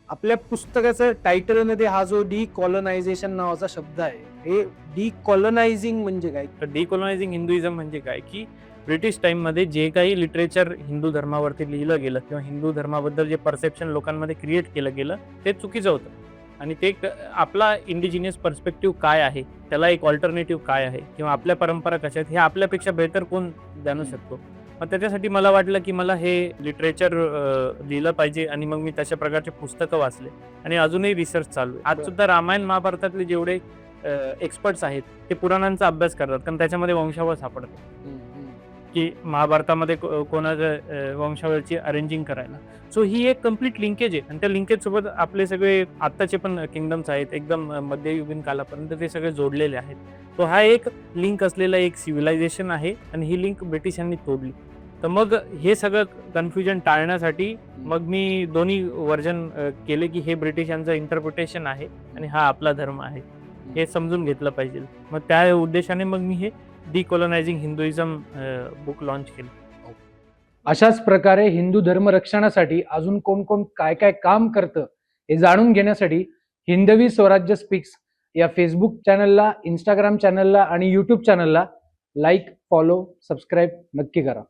आपल्या पुस्तकाचं टायटलमध्ये हा जो डिकॉलनायझेशन नावाचा शब्द आहे, हे डिकॉलनायझिंग म्हणजे काय? तर डिकोलोनायझिंग हिंदुइझम म्हणजे काय, की ब्रिटिश टाइममध्ये जे काही लिटरेचर हिंदू धर्मावरती लिहिलं गेलं किंवा हिंदू धर्माबद्दल जे परसेप्शन लोकांमध्ये क्रिएट केलं गेलं ते चुकीचं होतं. आणि ते आपला इंडिजिनियस पर्स्पेक्टिव्ह काय आहे, त्याला एक ऑल्टरनेटिव्ह काय आहे किंवा आपल्या परंपरा कशा आहेत, हे आपल्यापेक्षा बेहतर कोण जाणू शकतो. मग त्याच्यासाठी मला वाटलं, की मला हे लिटरेचर लिहिलं पाहिजे आणि मग मी तशा प्रकारचे पुस्तकं वाचले आणि अजूनही रिसर्च चालू आहे. आज सुद्धा रामायण महाभारतातले जेवढे एक्सपर्ट्स आहेत ते पुराणांचा अभ्यास करतात, कारण त्याच्यामध्ये वंशावळ सापडते, की महाभारतामध्ये कोणाच्या वंशावळची अरेंजिंग करायला. सो ही एक कम्प्लीट लिंकेज आहे आणि त्या लिंकेज सोबत आपले सगळे आत्ताचे पण किंगडम्स आहेत, एकदम मध्ययुगीन कालापर्यंत ते सगळे जोडलेले आहेत. तो हा एक लिंक असलेला एक सिव्हिलायझेशन आहे आणि ही लिंक ब्रिटिशांनी तोडली. तर मग हे सगळं कन्फ्युजन टाळण्यासाठी मग मी दोन्ही व्हर्जन केले, की हे ब्रिटिशांचं इंटरप्रिटेशन आहे आणि हा आपला धर्म आहे, हे समजून घेतलं पाहिजे. मग त्या उद्देशाने मग मी हे डिकोलोनायझिंग हिंदुइझम बुक लॉन्च केलं. अशाच प्रकारे हिंदू धर्म रक्षणासाठी अजून कोण कोण काय काय काम करतं हे जाणून घेण्यासाठी हिंदवी स्वराज्य स्पीक्स या फेसबुक चॅनलला, इंस्टाग्राम चॅनलला आणि यूट्यूब चॅनलला लाईक, फॉलो, सबस्क्राईब नक्की करा.